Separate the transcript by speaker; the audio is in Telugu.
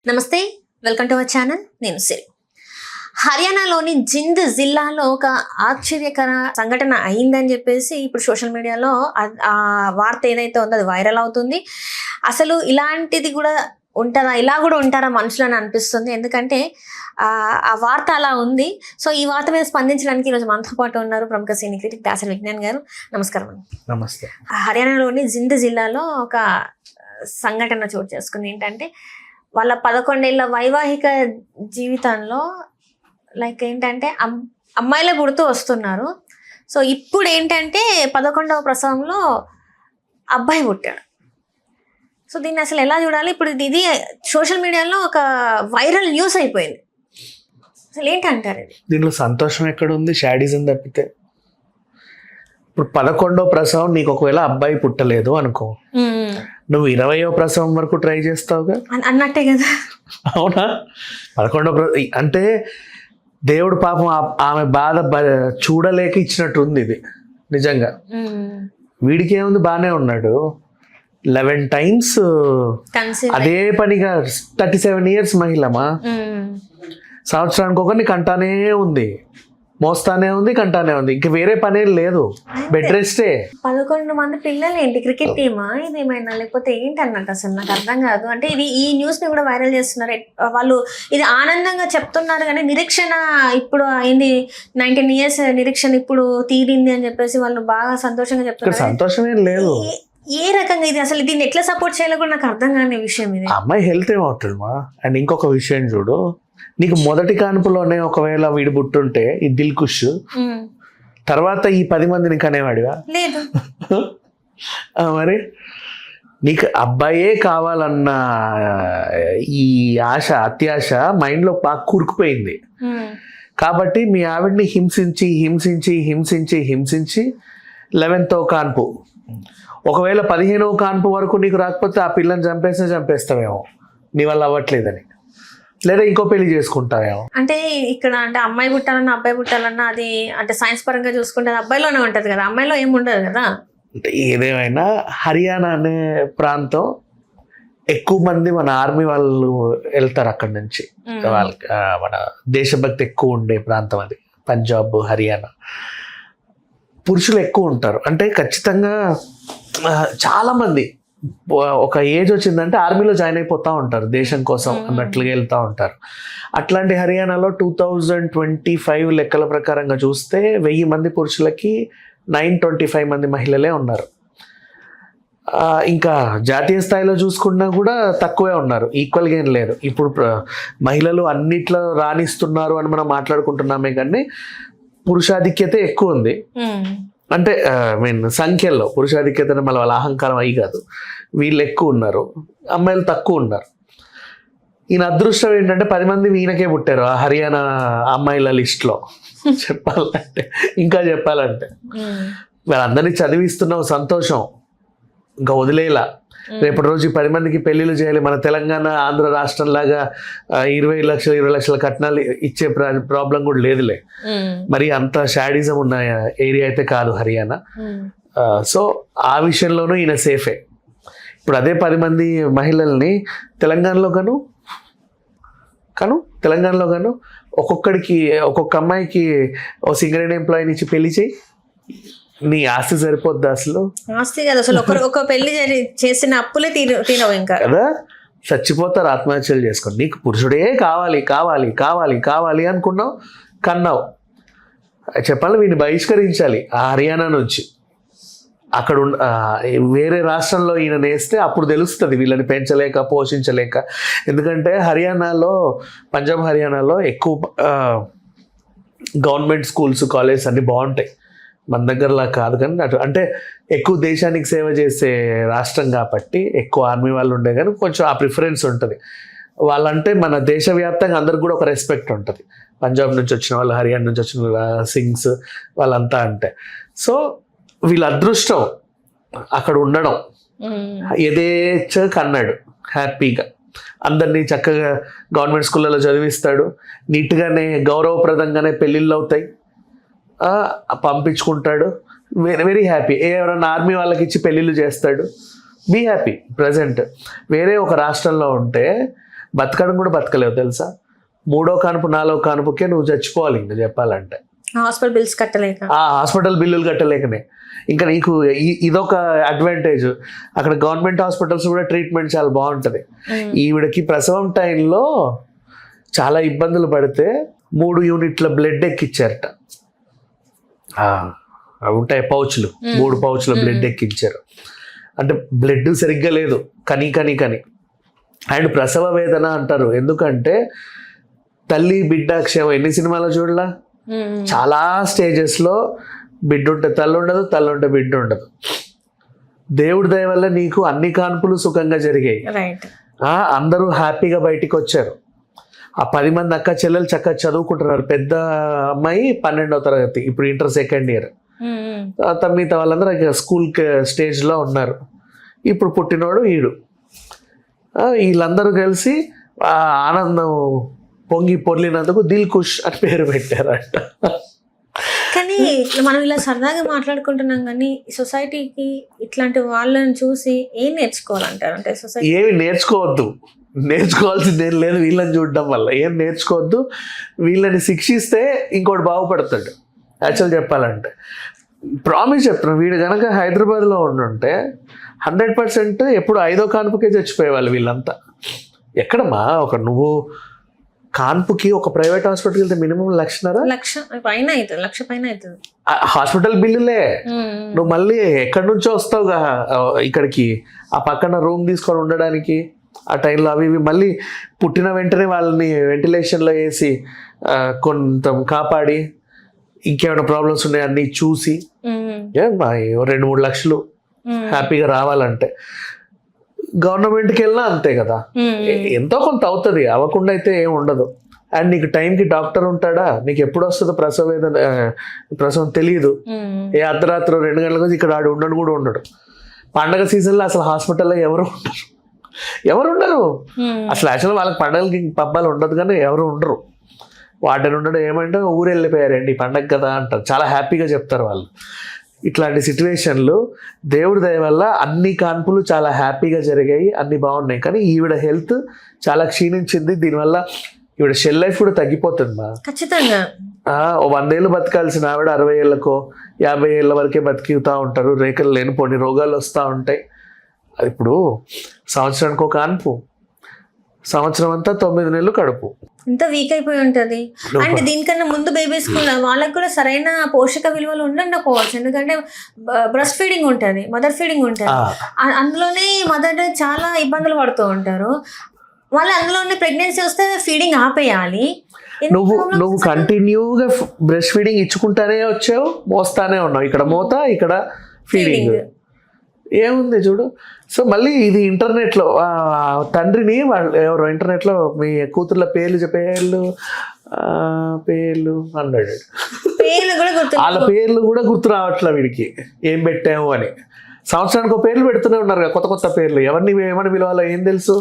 Speaker 1: నమస్తే, వెల్కమ్ టు అవర్ ఛానల్. నేను సిరి. హర్యానాలోని జింద్ జిల్లాలో ఒక ఆశ్చర్యకర సంఘటన అయిందని చెప్పేసి ఇప్పుడు సోషల్ మీడియాలో ఆ వార్త ఏదైతే ఉందో అది వైరల్ అవుతుంది. అసలు ఇలాంటిది కూడా ఉంటుందా, ఇలా కూడా ఉంటారా మనుషులని అనిపిస్తుంది. ఎందుకంటే ఆ వార్త అలా ఉంది. సో ఈ వార్త మీద స్పందించడానికి ఈరోజు మనతో పాటు ఉన్నారు ప్రముఖ సినీ క్రిటిక్ దాసరి విజ్ఞాన్ గారు. నమస్కారం అండి.
Speaker 2: నమస్తే.
Speaker 1: హర్యానాలోని జింద్ జిల్లాలో ఒక సంఘటన చోటు చేసుకుంది. ఏంటంటే వాళ్ళ 11 ఏళ్ల వైవాహిక జీవితంలో లైక్ ఏంటంటే అమ్మాయిలే పుడుతూ వస్తున్నారు. సో ఇప్పుడు ఏంటంటే 11వ ప్రసవంలో అబ్బాయి పుట్టాడు. సో దీన్ని అసలు ఎలా చూడాలి? ఇప్పుడు ఇది సోషల్ మీడియాలో ఒక వైరల్ న్యూస్ అయిపోయింది. అసలు ఏంటంటారు ఇది?
Speaker 2: దీంట్లో సంతోషం ఎక్కడ ఉంది? షాడిజం తప్పితే. ఇప్పుడు 11వ ప్రసవం నీకు ఒకవేళ అబ్బాయి పుట్టలేదు అనుకో, నువ్వు 20వ ప్రసవం వరకు ట్రై చేస్తావుగా
Speaker 1: అన్నట్టే కదా.
Speaker 2: అవునా? 11వ అంటే దేవుడు పాపం ఆమె బాధ చూడలేక ఇచ్చినట్టుంది ఇది. నిజంగా వీడికి ఏముంది, బాగానే ఉన్నాడు. 11 times అదే పనిగా 37 years మహిళమా, సంవత్సరానికి ఒకరిని కంటానే ఉంది, మోస్తానే ఉంది, కంటానే ఉంది. ఇంక వేరే పనేం లేదు, బెడ్ రెస్టే.
Speaker 1: 11 మంది పిల్లలు ఏంటి? క్రికెట్ టీమా ఇది ఏమైనా, లేకపోతే ఏంటి అన్నట్టు అసలు నాకు అర్థం కాదు. అంటే ఇది ఈ న్యూస్ ని కూడా వైరల్ చేస్తున్నారు వాళ్ళు. ఇది ఆనందంగా చెప్తున్నారు కానీ నిరీక్షణ ఇప్పుడు అయింది, 19 years నిరీక్షణ ఇప్పుడు తీరింది అని చెప్పేసి వాళ్ళు బాగా సంతోషంగా చెప్తున్నారు.
Speaker 2: సంతోషం ఏం లేదు.
Speaker 1: ఏ రకంగా ఇది అసలు దీన్ని ఎట్లా సపోర్ట్ చేయాలో కూడా నాకు అర్థం కాని విషయం ఇది.
Speaker 2: అమ్మాయి హెల్త్ ఏమవుతుంది మా. అండ్ ఇంకొక విషయం చూడు, నీకు మొదటి కాన్పులోనే ఒకవేళ వీడి బుట్టుంటే ఈ దిల్ కుష్, తర్వాత ఈ 10 మందిని కనేవాడివా?
Speaker 1: లేదు.
Speaker 2: మరి నీకు అబ్బాయే కావాలన్న ఈ ఆశ, అత్యాశ మైండ్లో బాగా కూరుకుపోయింది. కాబట్టి మీ ఆవిడ్ని హింసించి హింసించి హింసించి హింసించి 11వ కాన్పు, ఒకవేళ 15వ కాన్పు వరకు నీకు రాకపోతే ఆ పిల్లని చంపేస్తావేమో నీ వల్ల అవ్వట్లేదని, లేదా ఇంకో పెళ్లి చేసుకుంటావేమో.
Speaker 1: అంటే ఇక్కడ అంటే అమ్మాయి పుట్టాలన్నా అబ్బాయి పుట్టాలన్నా అది అంటే సైన్స్ పరంగా చూసుకుంటే అది అబ్బాయిలోనే ఉంటది కదా, అమ్మాయిలో ఏమి ఉండదు కదా.
Speaker 2: అంటే ఏదేమైనా హర్యానా అనే ప్రాంతం ఎక్కువ మంది మన ఆర్మీ వాళ్ళు వెళ్తారు అక్కడి నుంచి. వాళ్ళకి మన దేశభక్తి ఎక్కువ ఉండే ప్రాంతం అది. పంజాబ్, హర్యానా పురుషులు ఎక్కువ ఉంటారు. అంటే ఖచ్చితంగా చాలా మంది ఒక ఏజ్ వచ్చిందంటే ఆర్మీలో జాయిన్ అయిపోతూ ఉంటారు, దేశం కోసం అన్నట్లుగా వెళ్తూ ఉంటారు. అట్లాంటి హర్యానాలో 2025 లెక్కల ప్రకారంగా చూస్తే 1000 మంది పురుషులకి 925 మంది మహిళలే ఉన్నారు. ఇంకా జాతీయ స్థాయిలో చూసుకున్నా కూడా తక్కువే ఉన్నారు, ఈక్వల్గా ఏం లేదు. ఇప్పుడు మహిళలు అన్నిట్లో రాణిస్తున్నారు అని మనం మాట్లాడుకుంటున్నామే కానీ పురుషాధిక్యత ఎక్కువ ఉంది. అంటే సంఖ్యల్లో పురుషాధిక్యత మళ్ళీ వాళ్ళ అహంకారం అయి కాదు, వీళ్ళు ఎక్కువ ఉన్నారు, అమ్మాయిలు తక్కువ ఉన్నారు. ఈయన అదృష్టం ఏంటంటే 10 మంది ఈయనకే పుట్టారు ఆ హర్యానా అమ్మాయిల లిస్ట్లో. చెప్పాలంటే వాళ్ళందరినీ చదివిస్తున్నావు, సంతోషం, ఇంకా వదిలేలా. రేపటి రోజు 10 మందికి పెళ్లిళ్ళు చేయాలి. మన తెలంగాణ, ఆంధ్ర రాష్ట్రం లాగా 20 లక్షల కట్నాలు ఇచ్చే ప్రాబ్లం కూడా లేదులే. మరి అంత షాడిజం ఉన్న ఏరియా అయితే కాదు హర్యానా. సో ఆ విషయంలోనూ ఈయన సేఫే. ఇప్పుడు అదే 10 మంది మహిళల్ని తెలంగాణలో గాను ఒక్కొక్క అమ్మాయికి ఓ సింగరేణి ఎంప్లాయీని ఇచ్చి పెళ్లి చేయి, నీ ఆస్తి సరిపోద్ది? అసలు
Speaker 1: ఆస్తి కదా, అసలు ఒక పెళ్లి చేసిన అప్పులే తీరవు ఇంకా
Speaker 2: కదా. చచ్చిపోతారు ఆత్మహత్యలు చేసుకొని. నీకు పురుషుడే కావాలి కావాలి కావాలి కావాలి అనుకున్నావు, కన్నావు. చెప్పాలి, వీడిని బహిష్కరించాలి ఆ హర్యానా నుంచి. అక్కడ వేరే రాష్ట్రంలో ఈయన నేస్తే అప్పుడు తెలుస్తుంది వీళ్ళని పెంచలేక పోషించలేక. ఎందుకంటే పంజాబ్ హర్యానాలో ఎక్కువ గవర్నమెంట్ స్కూల్స్, కాలేజెస్ అన్నీ బాగుంటాయి. మన దగ్గరలా కాదు కానీ అంటే ఎక్కువ దేశానికి సేవ చేసే రాష్ట్రం కాబట్టి ఎక్కువ ఆర్మీ వాళ్ళు ఉండే కానీ కొంచెం ఆ ప్రిఫరెన్స్ ఉంటుంది. వాళ్ళంటే మన దేశవ్యాప్తంగా అందరికి కూడా ఒక రెస్పెక్ట్ ఉంటుంది. పంజాబ్ నుంచి వచ్చిన వాళ్ళు, హర్యానా నుంచి వచ్చిన సింగ్స్ వాళ్ళంతా అంటే. సో వీళ్ళ అదృష్టం అక్కడ ఉండడం. యథేచ్ఛగా కన్నాడు హ్యాపీగా, అందరినీ చక్కగా గవర్నమెంట్ స్కూళ్ళలో చదివిస్తాడు, నీట్గానే గౌరవప్రదంగానే పెళ్ళిళ్ళు అవుతాయి, పంపించుకుంటాడు. Very happy. ఎవరైనా ఆర్మీ వాళ్ళకి ఇచ్చి పెళ్ళిళ్ళు చేస్తాడు, బీ హ్యాపీ. ప్రజెంట్ వేరే ఒక రాష్ట్రంలో ఉంటే బతకడం కూడా బతకలేవు తెలుసా. 3వ కానుపు 4వ కానుపుకే నువ్వు చచ్చిపోవాలి ఇంకా చెప్పాలంటే.
Speaker 1: హాస్పిటల్ బిల్స్ కట్టలేక,
Speaker 2: ఆ హాస్పిటల్ బిల్లులు కట్టలేకనే. ఇంకా నీకు ఇదొక అడ్వాంటేజ్, అక్కడ గవర్నమెంట్ హాస్పిటల్స్ కూడా ట్రీట్మెంట్ చాలా బాగుంటుంది. ఈవిడకి ప్రసవం టైంలో చాలా ఇబ్బందులు పడితే 3 యూనిట్ల బ్లడ్ ఎక్కిచ్చారట. అవి ఉంటాయి పౌచ్లు, 3 పౌచ్ల బ్లడ్ ఎక్కించారు. అంటే బ్లడ్ సరిగ్గా లేదు కని. అండ్ ప్రసవ వేదన అంటారు, ఎందుకంటే తల్లి బిడ్డ క్షేమం ఎన్ని సినిమాలో చూడలా, చాలా స్టేజెస్లో బిడ్డ ఉంటే తల్లి ఉండదు, తల్లి ఉంటే బిడ్డ ఉండదు. దేవుడి దయ వల్ల నీకు అన్ని కాన్పులు సుఖంగా జరిగాయి. అందరూ హ్యాపీగా బయటికి వచ్చారు. ఆ 10 మంది అక్క చెల్లెలు చక్కగా చదువుకుంటున్నారు. పెద్ద అమ్మాయి 12వ తరగతి, ఇప్పుడు ఇంటర్ 2nd ఇయర్. మిగతా వాళ్ళందరూ స్కూల్ స్టేజ్లో ఉన్నారు. ఇప్పుడు పుట్టినోడు ఈడు. వీళ్ళందరూ కలిసి ఆనందం పొంగి పొర్లినందుకు దిల్ ఖుష్ అని పేరు పెట్టారంట.
Speaker 1: కానీ మనం ఇలా సరదాగా మాట్లాడుకుంటున్నాం, కానీ సొసైటీకి ఇట్లాంటి వాళ్ళని చూసి ఏం నేర్చుకోవాలంటారు? అంటే సొసైటీ
Speaker 2: ఏమి నేర్చుకోవాల్సింది ఏం లేదు. వీళ్ళని చూడడం వల్ల ఏం నేర్చుకోవద్దు. వీళ్ళని శిక్షిస్తే ఇంకోటి బాగుపడతాడు. యాక్చువల్ చెప్పాలంటే ప్రామిస్ చెప్తున్నాను, వీడు కనుక హైదరాబాద్లో ఉండుంటే 100% ఎప్పుడు 5వ కాన్పుకే చచ్చిపోయేవాళ్ళు వీళ్ళంతా. ఎక్కడమ్మా నువ్వు కాన్పుకి ఒక ప్రైవేట్ హాస్పిటల్కి వెళ్తే మినిమం 1,00,000
Speaker 1: పైన అవుతుంది.
Speaker 2: హాస్పిటల్ బిల్లులే. నువ్వు మళ్ళీ ఎక్కడి నుంచో వస్తావుగా ఇక్కడికి, ఆ పక్కన రూమ్ తీసుకొని ఉండడానికి. ఆ టైంలో అవి మళ్ళీ పుట్టిన వెంటనే వాళ్ళని వెంటిలేషన్లో వేసి కొంత కాపాడి, ఇంకేమైనా ప్రాబ్లమ్స్ ఉన్నాయి అన్నీ చూసి 2-3 లక్షలు హ్యాపీగా రావాలంటే గవర్నమెంట్కి వెళ్ళినా అంతే కదా, ఎంతో కొంత అవుతుంది, అవ్వకుండా అయితే ఏం ఉండదు. అండ్ నీకు టైంకి డాక్టర్ ఉంటాడా, నీకు ఎప్పుడు వస్తుందో ప్రసవం తెలియదు. ఏ అర్ధరాత్రి 2 గంటలకు ఇక్కడ ఆడు ఉండడు కూడా ఉండడు. పండగ సీజన్లో అసలు హాస్పిటల్లో ఎవరు ఉండరు అసలు. యాక్చువల్గా వాళ్ళకి పండగలకి పబ్బాలు ఉండదు, కానీ ఎవరు ఉండరు. వాటిని ఉండడం ఏమంటే ఊరు వెళ్ళిపోయారండి పండగ కదా అంటారు, చాలా హ్యాపీగా చెప్తారు వాళ్ళు. ఇట్లాంటి సిచ్యువేషన్లు దేవుడి దయ వల్ల అన్ని కాన్పులు చాలా హ్యాపీగా జరిగాయి, అన్ని బాగున్నాయి. కానీ ఈవిడ హెల్త్ చాలా క్షీణించింది. దీనివల్ల ఈవిడ షెల్ లైఫ్ కూడా తగ్గిపోతుంది మా.
Speaker 1: ఖచ్చితంగా
Speaker 2: 100 ఏళ్ళు బతకాల్సిన ఆవిడ 60 ఏళ్ళకో 50 ఏళ్ళ వరకే బతికితా ఉంటారు. రేఖలు లేనిపోని రోగాలు వస్తూ ఉంటాయి. అది ఇప్పుడు సంవత్సరానికి ఒక కాన్పు, సంవత్సరం అంతా 9 నెలలు కడుపు.
Speaker 1: ఇంత వీక్ అయిపోయి ఉంటది. అండ్ దీనికన్నా ముందు బేబీస్ కూడా వాళ్ళకి కూడా సరైన పోషక విలువలు ఉండకపోవచ్చు, ఎందుకంటే బ్రెస్ట్ ఫీడింగ్ ఉంటుంది, మదర్ ఫీడింగ్ ఉంటుంది. అందులోనే మదర్ చాలా ఇబ్బందులు పడుతూ ఉంటారు. వాళ్ళు అందులోనే ప్రెగ్నెన్సీ వస్తే ఫీడింగ్ ఆపేయాలి.
Speaker 2: నువ్వు కంటిన్యూగా బ్రెస్ట్ ఫీడింగ్ ఇచ్చుకుంటానే వచ్చావు, మోస్తానే ఉన్నావు. ఇక్కడ మోత, ఇక్కడ ఫీడింగ్, ఏముంది చూడు. సో మళ్ళీ ఇది ఇంటర్నెట్లో తండ్రిని వాళ్ళు ఎవరో ఇంటర్నెట్లో మీ కూతుర్ల పేర్లు అన్నాడు. వాళ్ళ పేర్లు కూడా గుర్తు రావట్లే వీడికి, ఏం పెట్టాము అని. సంవత్సరానికి పేర్లు పెడుతూనే ఉన్నారు, కొత్త పేర్లు. ఎవరిని ఏమని పిలవాలో ఏం తెలుసు.